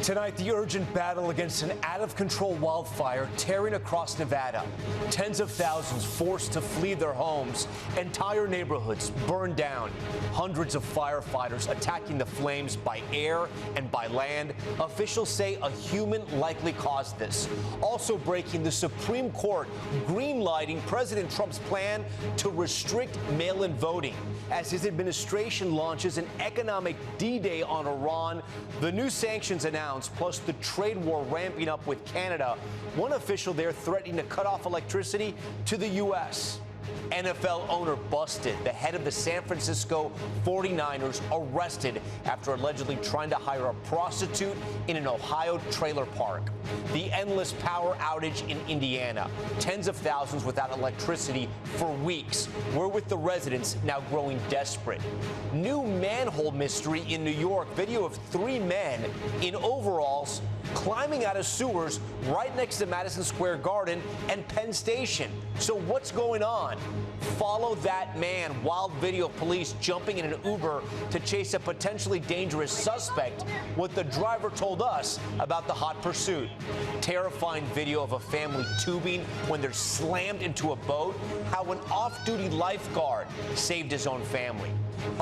Tonight, the urgent battle against an out-of-control wildfire tearing across Nevada. Tens of thousands forced to flee their homes. Entire neighborhoods burned down. Hundreds of firefighters attacking the flames by air and by land. Officials say a human likely caused this. Also breaking, the Supreme Court green-lighting President Trump's plan to restrict mail-in voting. As his administration launches an economic D-Day on Iran, the new sanctions announced, plus the trade war ramping up with Canada. One official there threatening to cut off electricity to the U.S. NFL owner busted. The head of the San Francisco 49ers arrested after allegedly trying to hire a prostitute in an Ohio trailer park. The endless power outage in Indiana. Tens of thousands without electricity for weeks. We're with the residents now growing desperate. New manhole mystery in New York. Video of 3 men in overalls climbing out of sewers right next to Madison Square Garden and Penn Station. So what's going on? Follow that man. Wild video of police jumping in an Uber to chase a potentially dangerous suspect. What the driver told us about the hot pursuit. Terrifying video of a family tubing when they're slammed into a boat. How an off-duty lifeguard saved his own family.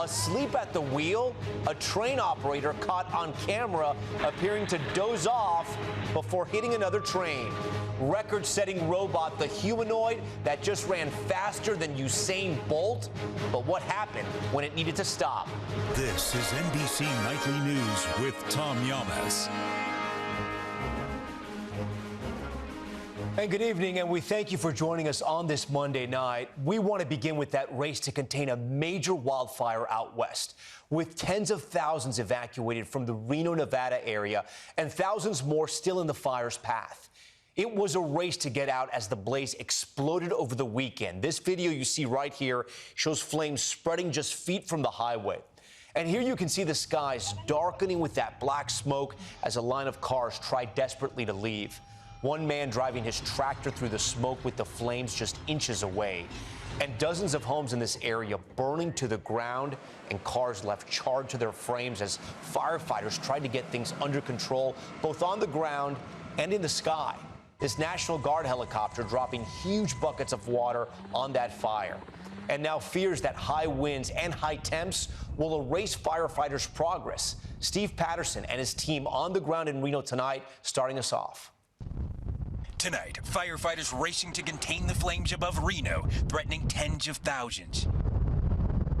Asleep at the wheel, a train operator caught on camera appearing to doze off before hitting another train. Record-setting robot, the humanoid that just ran faster than Usain Bolt. But what happened when it needed to stop? This is NBC Nightly News with Tom Yamas. And good evening, and we thank you for joining us on this Monday night. We want to begin with that race to contain a major wildfire out west, with tens of thousands evacuated from the Reno, Nevada area, and thousands more still in the fire's path. It was a race to get out as the blaze exploded over the weekend. This video you see right here shows flames spreading just feet from the highway. And here you can see the skies darkening with that black smoke as a line of cars try desperately to leave. One man driving his tractor through the smoke with the flames just inches away. And dozens of homes in this area burning to the ground and cars left charred to their frames as firefighters tried to get things under control, both on the ground and in the sky. This National Guard helicopter dropping huge buckets of water on that fire. And now fears that high winds and high temps will erase firefighters' progress. Steve Patterson and his team on the ground in Reno tonight, starting us off. Tonight, firefighters racing to contain the flames above Reno, threatening tens of thousands.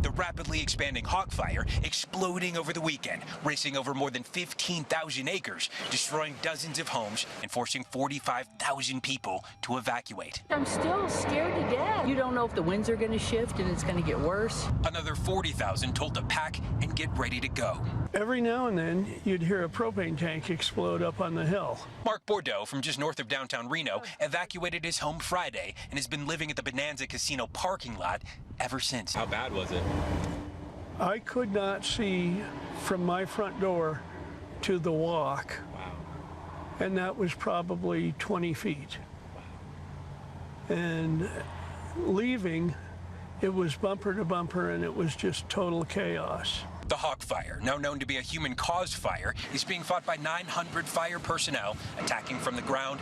The rapidly expanding Hawk Fire exploding over the weekend, racing over more than 15,000 acres, destroying dozens of homes and forcing 45,000 people to evacuate. I'm still scared to death. You don't know if the winds are going to shift and it's going to get worse. Another 40,000 told to pack and get ready to go. Every now and then, you'd hear a propane tank explode up on the hill. Mark Bordeaux, from just north of downtown Reno, evacuated his home Friday and has been living at the Bonanza Casino parking lot ever since. How bad was it? I could not see from my front door to the walk. Wow. And that was probably 20 feet. Wow. And leaving, it was bumper to bumper, and it was just total chaos. The Hawk Fire, now known to be a human-caused fire, is being fought by 900 fire personnel attacking from the ground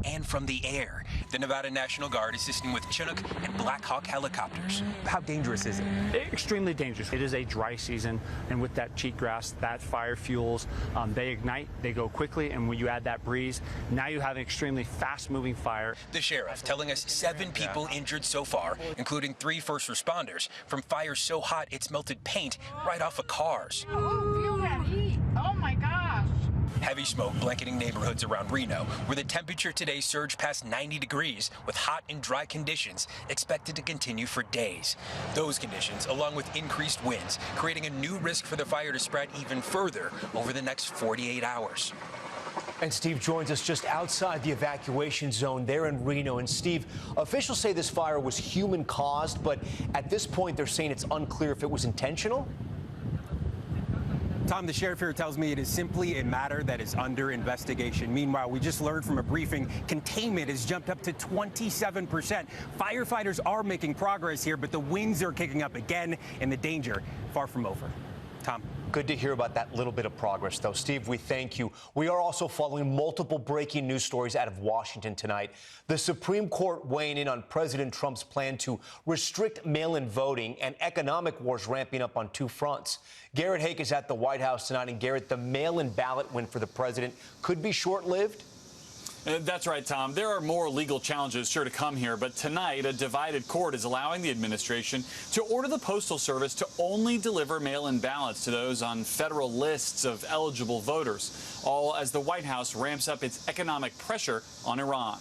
and from the air. The Nevada National Guard assisting with Chinook and Black Hawk helicopters. How dangerous is it? Extremely dangerous. It is a dry season, and with that cheatgrass, that fire fuels, they ignite, they go quickly, and when you add that breeze, now you have an extremely fast-moving fire. The sheriff telling us 7 people injured so far, including 3 first responders, from fires so hot it's melted paint right off of cars. Oh, feel that heat. Oh my gosh. Heavy smoke blanketing neighborhoods around Reno, where the temperature today surged past 90 degrees, with hot and dry conditions expected to continue for days. Those conditions, along with increased winds, creating a new risk for the fire to spread even further over the next 48 hours. And Steve joins us just outside the evacuation zone there in Reno. And Steve, officials say this fire was human-caused, but at this point they're saying it's unclear if it was intentional? Tom, the sheriff here tells me it is simply a matter that is under investigation. Meanwhile, we just learned from a briefing, containment has jumped up to 27%. Firefighters are making progress here, but the winds are kicking up again, and the danger far from over. Tom. Good to hear about that little bit of progress, though. Steve, we thank you. We are also following multiple breaking news stories out of Washington tonight. The Supreme Court weighing in on President Trump's plan to restrict mail-in voting, and economic wars ramping up on two fronts. Garrett Haake is at the White House tonight. And Garrett, the mail-in ballot win for the president could be short-lived? That's right, Tom. There are more legal challenges sure to come here, but tonight a divided court is allowing the administration to order the Postal Service to only deliver mail-in ballots to those on federal lists of eligible voters, all as the White House ramps up its economic pressure on Iran.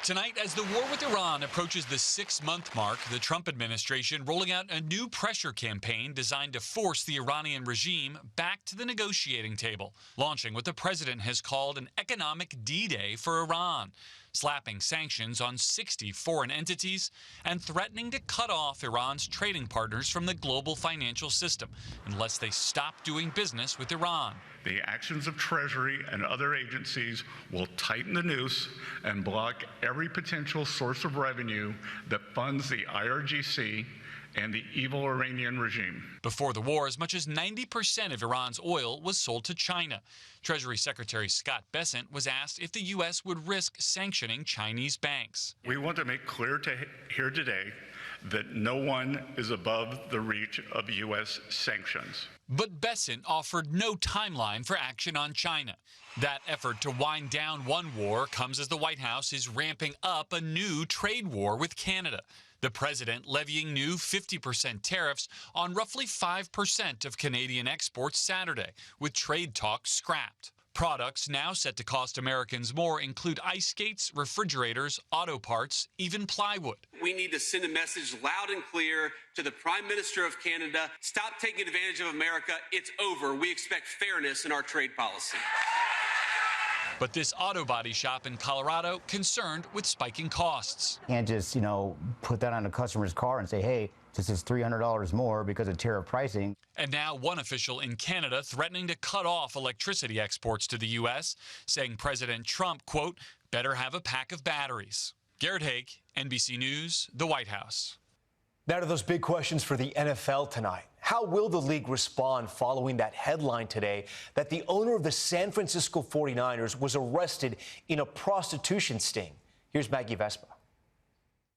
Tonight, as the war with Iran approaches the 6-month mark, the Trump administration rolling out a new pressure campaign designed to force the Iranian regime back to the negotiating table, launching what the president has called an economic D-Day for Iran, slapping sanctions on 60 foreign entities and threatening to cut off Iran's trading partners from the global financial system unless they stop doing business with Iran. The actions of Treasury and other agencies will tighten the noose and block every potential source of revenue that funds the IRGC and the evil Iranian regime. Before the war, as much as 90% of Iran's oil was sold to China. Treasury Secretary Scott Bessent was asked if the U.S. would risk sanctioning Chinese banks. We want to make clear here today that no one is above the reach of U.S. sanctions. But Bessent offered no timeline for action on China. That effort to wind down one war comes as the White House is ramping up a new trade war with Canada. The president levying new 50% tariffs on roughly 5% of Canadian exports Saturday, with trade talks scrapped. Products now set to cost Americans more include ice skates, refrigerators, auto parts, even plywood. We need to send a message loud and clear to the Prime Minister of Canada. Stop taking advantage of America. It's over. We expect fairness in our trade policy. But this auto body shop in Colorado concerned with spiking costs. Can't just, put that on a customer's car and say, hey, this is $300 more because of tariff pricing. And now one official in Canada threatening to cut off electricity exports to the U.S., saying President Trump, quote, better have a pack of batteries. Garrett Haake, NBC News, the White House. Now to those big questions for the NFL tonight. How will the league respond following that headline today that the owner of the San Francisco 49ers was arrested in a prostitution sting? Here's Maggie Vespa.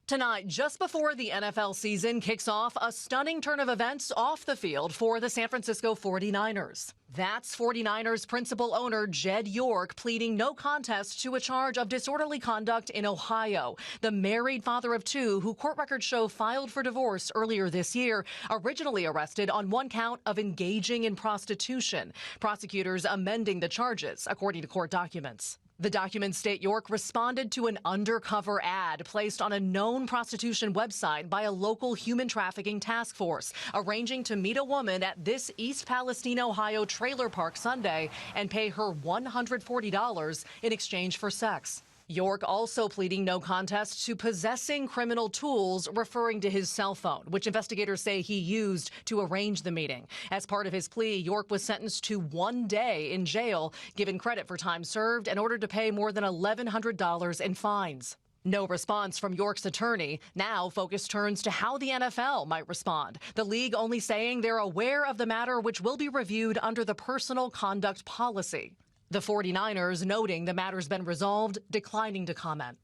Tonight, just before the NFL season kicks off, a stunning turn of events off the field for the San Francisco 49ers. That's 49ers principal owner Jed York pleading no contest to a charge of disorderly conduct in Ohio. The married father of two, who court records show filed for divorce earlier this year, originally arrested on one count of engaging in prostitution. Prosecutors amending the charges, according to court documents. The documents state York responded to an undercover ad placed on a known prostitution website by a local human trafficking task force, arranging to meet a woman at this East Palestine, Ohio trailer park Sunday and pay her $140 in exchange for sex. York also pleading no contest to possessing criminal tools, referring to his cell phone, which investigators say he used to arrange the meeting. As part of his plea, York was sentenced to 1 day in jail, given credit for time served, and ordered to pay more than $1,100 in fines. No response from York's attorney. Now focus turns to how the NFL might respond. The league only saying they're aware of the matter, which will be reviewed under the personal conduct policy. The 49ers, noting the matter's been resolved, declining to comment.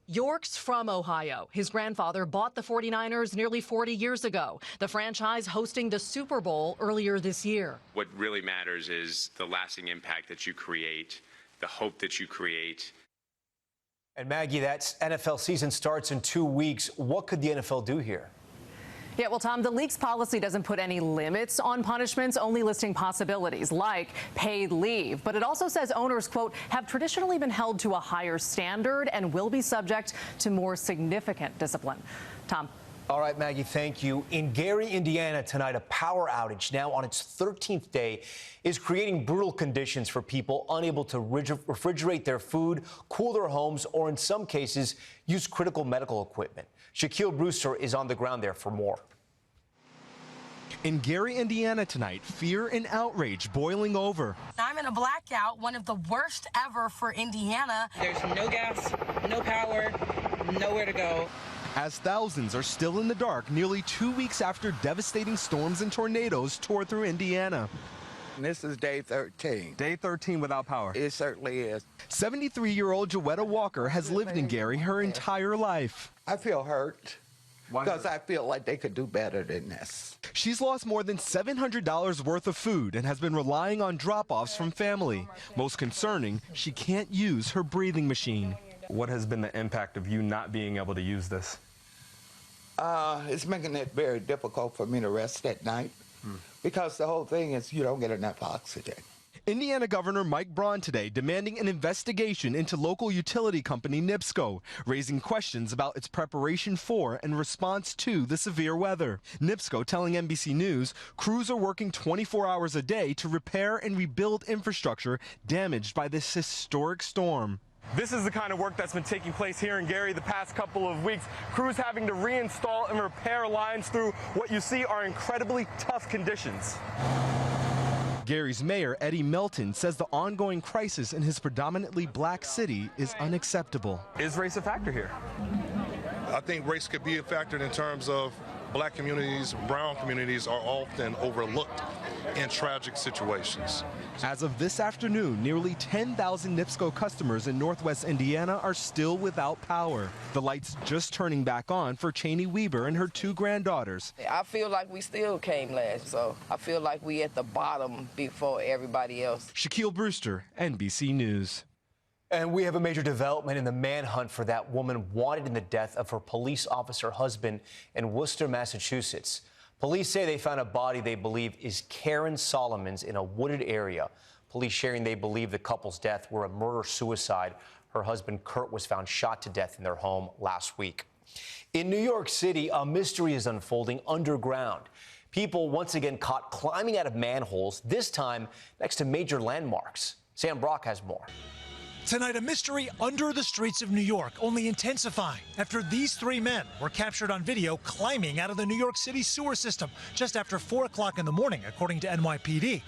York's from Ohio. His grandfather bought the 49ers nearly 40 years ago, the franchise hosting the Super Bowl earlier this year. What really matters is the lasting impact that you create, the hope that you create. And Maggie, that NFL season starts in 2 weeks. What could the NFL do here? Yeah, well, Tom, the league's policy doesn't put any limits on punishments, only listing possibilities like paid leave. But it also says owners, quote, have traditionally been held to a higher standard and will be subject to more significant discipline. Tom. All right, Maggie, thank you. In Gary, Indiana tonight, a power outage now on its 13th day is creating brutal conditions for people unable to refrigerate their food, cool their homes, or in some cases, use critical medical equipment. Shaquille Brewster is on the ground there for more. In Gary, Indiana tonight, fear and outrage boiling over. I'm in a blackout, one of the worst ever for Indiana. There's no gas, no power, nowhere to go. as thousands are still in the dark nearly 2 weeks after devastating storms and tornadoes tore through Indiana. This is day 13. Day 13 without power. It certainly is. 73-year-old Joetta Walker has lived in Gary her entire life. I feel hurt because I feel like they could do better than this. She's lost more than $700 worth of food and has been relying on drop-offs from family. Most concerning, she can't use her breathing machine. What has been the impact of you not being able to use this? It's making it very difficult for me to rest at night because the whole thing is you don't get enough oxygen. Indiana Governor Mike Braun today demanding an investigation into local utility company NIPSCO, raising questions about its preparation for and response to the severe weather. NIPSCO telling NBC News crews are working 24 hours a day to repair and rebuild infrastructure damaged by this historic storm. This is the kind of work that's been taking place here in Gary the past couple of weeks. Crews having to reinstall and repair lines through what you see are incredibly tough conditions. Gary's mayor, Eddie Melton, says the ongoing crisis in his predominantly black city is unacceptable. Is race a factor here? I think race could be a factor in terms of black communities, brown communities are often overlooked in tragic situations. As of this afternoon, nearly 10,000 NIPSCO customers in Northwest Indiana are still without power. The lights just turning back on for Cheney Weber and her 2 granddaughters. I feel like we still came last, so I feel like we at the bottom before everybody else. Shaquille Brewster, NBC News. And we have a major development in the manhunt for that woman wanted in the death of her police officer husband in Worcester, Massachusetts. Police say they found a body they believe is Karen Solomon's in a wooded area. Police sharing they believe the couple's death were a murder-suicide. Her husband, Kurt, was found shot to death in their home last week. In New York City, a mystery is unfolding underground. People once again caught climbing out of manholes, this time next to major landmarks. Sam Brock has more. Tonight, a mystery under the streets of New York, only intensifying after these 3 men were captured on video climbing out of the New York City sewer system just after 4 o'clock in the morning, according to NYPD.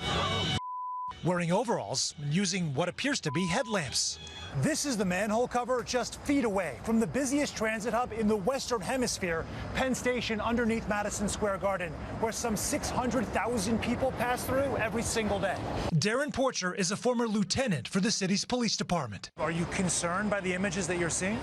Wearing overalls and using what appears to be headlamps. This is the manhole cover just feet away from the busiest transit hub in the Western Hemisphere, Penn Station underneath Madison Square Garden, where some 600,000 people pass through every single day. Darren Porcher is a former lieutenant for the city's police department. Are you concerned by the images that you're seeing?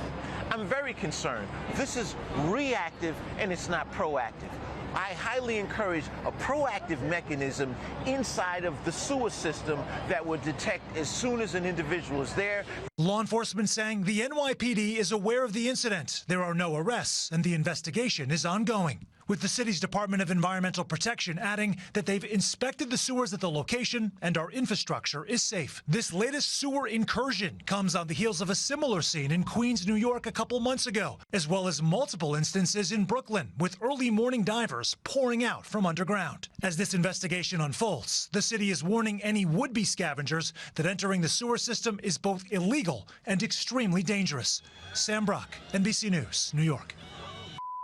I'm very concerned. This is reactive and it's not proactive. I highly encourage a proactive mechanism inside of the sewer system that would detect as soon as an individual is there. Law enforcement saying the NYPD is aware of the incident. There are no arrests, and the investigation is ongoing, with the city's Department of Environmental Protection adding that they've inspected the sewers at the location and our infrastructure is safe. This latest sewer incursion comes on the heels of a similar scene in Queens, New York a couple months ago, as well as multiple instances in Brooklyn with early morning divers pouring out from underground. As this investigation unfolds, the city is warning any would-be scavengers that entering the sewer system is both illegal and extremely dangerous. Sam Brock, NBC News, New York.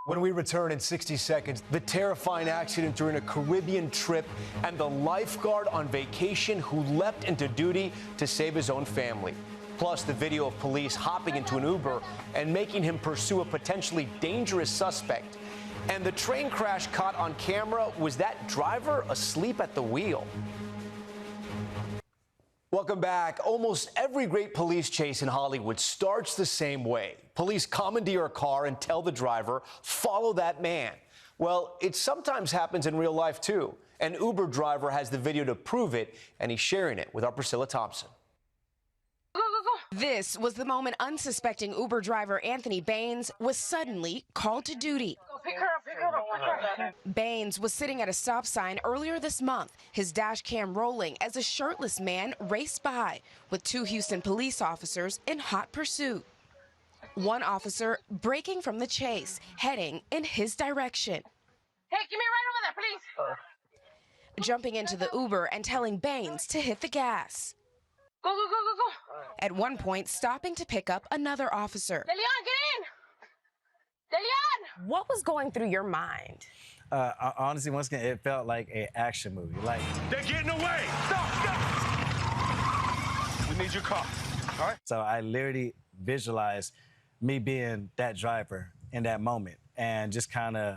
When we return in 60 seconds, the terrifying accident during a Caribbean trip and the lifeguard on vacation who leapt into duty to save his own family. Plus, the video of police hopping into an Uber and making him pursue a potentially dangerous suspect. And the train crash caught on camera, was that driver asleep at the wheel? Welcome back. Almost every great police chase in Hollywood starts the same way. Police commandeer a car and tell the driver, follow that man. Well, it sometimes happens in real life, too. An Uber driver has the video to prove it, and he's sharing it with our Priscilla Thompson. This was the moment unsuspecting Uber driver Anthony Baines was suddenly called to duty. Pick her up, pick her up. Baines was sitting at a stop sign earlier this month, his dash cam rolling as a shirtless man raced by with 2 Houston police officers in hot pursuit. One officer breaking from the chase, heading in his direction. Hey, give me a ride over there, please. Jumping into the Uber and telling Baines to hit the gas. Go, go, go, go, go. At one point, stopping to pick up another officer. De Leon, get in! De Leon! What was going through your mind? Honestly, once again, it felt like an action movie. Like, they're getting away! Stop, stop! We need your car, all right? So I literally visualized me being that driver in that moment and just kind of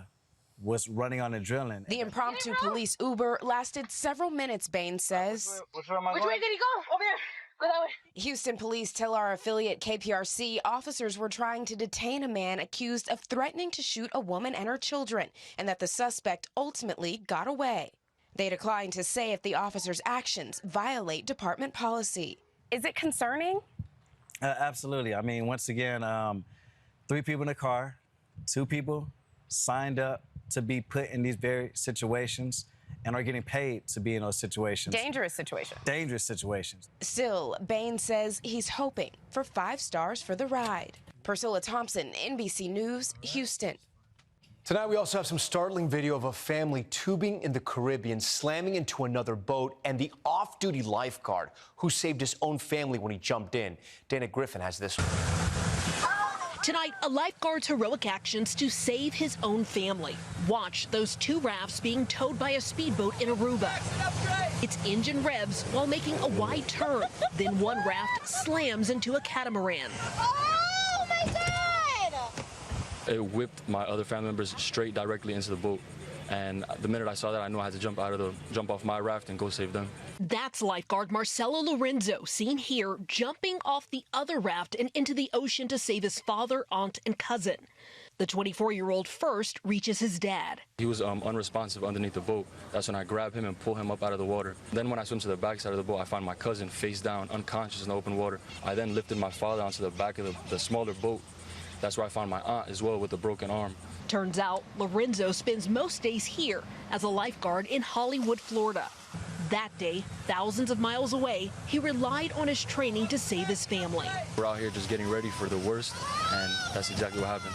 was running on adrenaline. The impromptu police Uber lasted several minutes, Bain says. Which way did he go? Over here. Go that way. Houston police tell our affiliate KPRC officers were trying to detain a man accused of threatening to shoot a woman and her children, and that the suspect ultimately got away. They declined to say if the officers' actions violate department policy. Is it concerning? Absolutely. I mean, once again, 3 people in the car, 2 people signed up to be put in these very situations and are getting paid to be in those situations. Dangerous situations. Dangerous situations. Still, Bain says he's hoping for 5 stars for the ride. Priscilla Thompson, NBC News, Houston. Tonight, we also have some startling video of a family tubing in the Caribbean, slamming into another boat, and the off-duty lifeguard who saved his own family when he jumped in. Dana Griffin has this one. Tonight, a lifeguard's heroic actions to save his own family. Watch those 2 rafts being towed by a speedboat in Aruba. Its engine revs while making a wide turn. Then one raft slams into a catamaran. Oh, my God! It whipped my other family members straight directly into the boat. And the minute I saw that, I knew I had to jump off my raft and go save them. That's lifeguard Marcelo Lorenzo, seen here jumping off the other raft and into the ocean to save his father, aunt, and cousin. The 24-year-old first reaches his dad. He was unresponsive underneath the boat. That's when I grab him and pull him up out of the water. Then when I swim to the backside of the boat, I find my cousin face down, unconscious in the open water. I then lifted my father onto the back of the smaller boat. That's where I found my aunt as well with a broken arm. Turns out Lorenzo spends most days here as a lifeguard in Hollywood, Florida. That day, thousands of miles away, he relied on his training to save his family. We're out here just getting ready for the worst, and that's exactly what happened.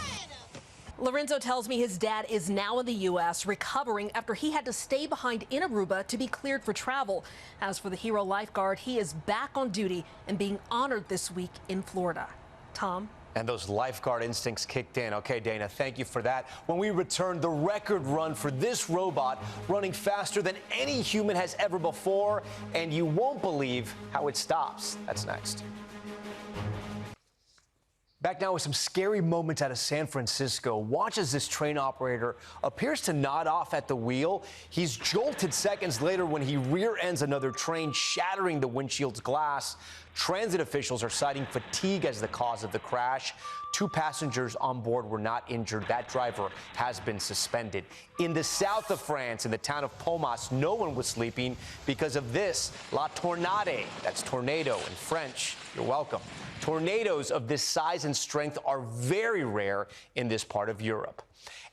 Lorenzo tells me his dad is now in the U.S. recovering after he had to stay behind in Aruba to be cleared for travel. As for the hero lifeguard, he is back on duty and being honored this week in Florida. Tom? And those lifeguard instincts kicked in. Okay, Dana, thank you for that. When we return, the record run for this robot, running faster than any human has ever before, and you won't believe how it stops. That's next. Back now with some scary moments out of San Francisco. Watch as this train operator appears to nod off at the wheel. He's jolted seconds later when he rear-ends another train, shattering the windshield's glass. Transit officials are citing fatigue as the cause of the crash. 2 passengers on board were not injured. That driver has been suspended. In the south of France, in the town of Pomas, no one was sleeping because of this, la tornade. That's tornado in French. You're welcome. Tornadoes of this size and strength are very rare in this part of Europe.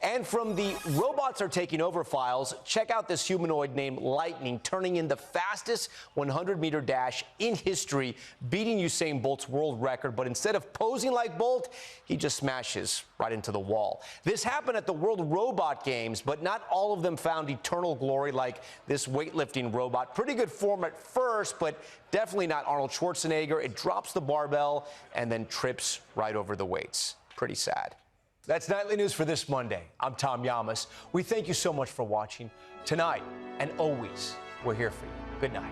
And from the robots are taking over files, check out this humanoid named Lightning, turning in the fastest 100-meter dash in history, beating Usain Bolt's world record. But instead of posing like Bolt, he just smashes right into the wall. This happened at the World Robot Games, but not all of them found eternal glory like this weightlifting robot. Pretty good form at first, but definitely not Arnold Schwarzenegger. It drops the barbell and then trips right over the weights. Pretty sad. That's Nightly News for this Monday. I'm Tom Yamas. We thank you so much for watching. Tonight and always, we're here for you. Good night.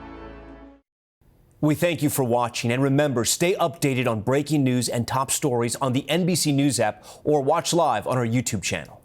We thank you for watching. And remember, stay updated on breaking news and top stories on the NBC News app or watch live on our YouTube channel.